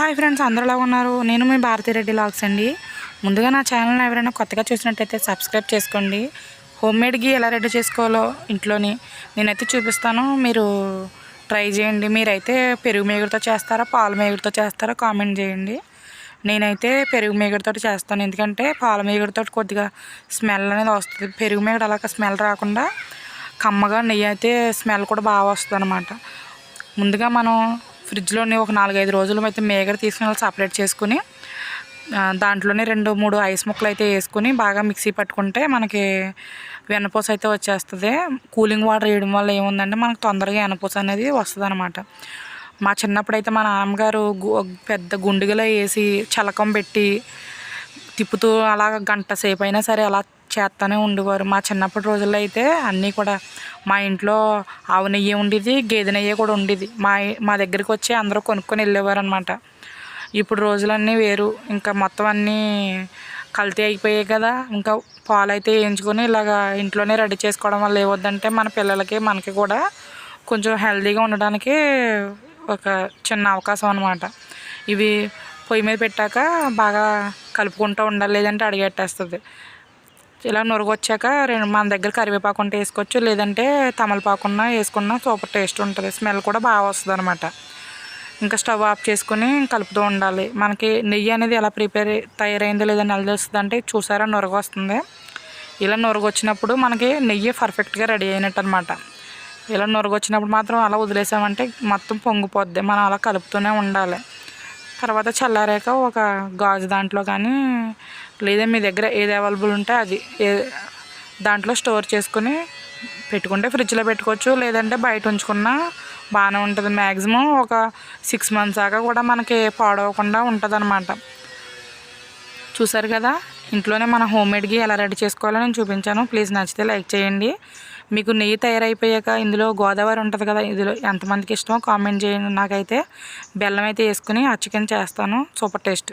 Hi friends, అందరూ ఎలా ఉన్నారు? నేను మీ భారతీ రెడ్డి లాగ్స్ అండి. ముందుగా నా ఛానల్ని ఎవరైనా కొత్తగా చూసినట్టయితే సబ్స్క్రైబ్ చేసుకోండి. హోమ్ మేడ్ ఘీ ఎలా రెడీ చేసుకోవాలో ఇంట్లోని నేనైతే చూపిస్తాను. మీరు ట్రై చేయండి. మీరైతే పెరుగు మేగడతో చేస్తారా, పాల మేగడతో చేస్తారా కామెంట్ చేయండి. నేనైతే పెరుగు మేగడతో చేస్తాను, ఎందుకంటే పాల మేగడతో కొద్దిగా స్మెల్ అనేది వస్తుంది. పెరుగు మేగడ అలాగ స్మెల్ రాకుండా కమ్మగా నెయ్యి అయితే స్మెల్ కూడా బాగా వస్తుంది అన్నమాట. ముందుగా మనం ఫ్రిడ్జ్లోని ఒక 4-5 రోజులు అయితే మేగడ తీసుకుని సపరేట్ చేసుకుని దాంట్లోనే 2-3 ఐస్ ముక్కలు అయితే వేసుకుని బాగా మిక్సీ పట్టుకుంటే మనకి వెన్నపూస అయితే వచ్చేస్తుంది. కూలింగ్ వాటర్ వేయడం వల్ల ఏముందంటే మనకు తొందరగా వెన్నపూస అనేది వస్తుంది అనమాట. మా చిన్నప్పుడు అయితే మా నాన్నగారు పెద్ద గుండిగలో వేసి చలకం పెట్టి తిప్పుతూ అలాగ గంట సేపు అయినా సరే అలా చేస్తూనే ఉండేవారు. మా చిన్నప్పటి రోజుల్లో అయితే అన్నీ కూడా మా ఇంట్లో ఆవు నెయ్యి ఉండేది, గేదె నెయ్యి కూడా ఉండేది. మా దగ్గరికి వచ్చి అందరూ కొనుక్కొని వెళ్ళేవారు అనమాట. ఇప్పుడు రోజులన్నీ వేరు, ఇంకా మొత్తం అన్నీ కల్తీ అయిపోయాయి కదా. ఇంకా పాలు అయితే వేయించుకొని ఇలాగ ఇంట్లోనే రెడీ చేసుకోవడం వల్ల ఏవద్దంటే మన పిల్లలకి మనకి కూడా కొంచెం హెల్తీగా ఉండడానికి ఒక చిన్న అవకాశం అనమాట. ఇవి పొయ్యి మీద పెట్టాక బాగా కలుపుకుంటూ ఉండాలి, లేదంటే అడిగెట్టేస్తుంది. ఇలా నురగొచ్చాక మన దగ్గర కరివేపాకు ఉంటే వేసుకోవచ్చు, లేదంటే తమలపాకున్నా వేసుకున్నా సూపర్ టేస్ట్ ఉంటుంది. స్మెల్ కూడా బాగా వస్తుంది అనమాట. ఇంకా స్టవ్ ఆఫ్ చేసుకుని కలుపుతూ ఉండాలి. మనకి నెయ్యి అనేది ఎలా తయారైందో లేదని ఎలా తెలుస్తుంది అంటే చూసారా, నురగ వస్తుంది. ఇలా నురగొచ్చినప్పుడు మనకి నెయ్యి పర్ఫెక్ట్గా రెడీ అయినట్టు అనమాట. ఇలా నురగొచ్చినప్పుడు మాత్రం అలా వదిలేసామంటే మొత్తం పొంగిపోద్ది. మనం అలా కలుపుతూనే ఉండాలి. తర్వాత చల్లారాక ఒక గాజు దాంట్లో కానీ లేదా మీ దగ్గర ఏది అవైలబుల్ ఉంటే అది దాంట్లో స్టోర్ చేసుకుని పెట్టుకుంటే ఫ్రిడ్జ్లో పెట్టుకోవచ్చు, లేదంటే బయట ఉంచుకున్నా బాగానే ఉంటుంది. మ్యాక్సిమం ఒక 6 months దాకా కూడా మనకి పాడవకుండా ఉంటుంది అనమాట. చూసారు కదా, ఇంట్లోనే మన హోమ్ మేడ్ ఘీ ఎలా రెడీ చేసుకోవాలో నేను చూపించాను. ప్లీజ్ నచ్చితే లైక్ చేయండి. మీకు నెయ్యి తయారైపోయాక ఇందులో గోదావరి ఉంటుంది కదా, ఇందులో ఎంతమందికి ఇష్టమో కామెంట్ చేయండి. నాకైతే బెల్లం అయితే వేసుకుని అచ్చికని చేస్తాను, సూపర్ టేస్ట్.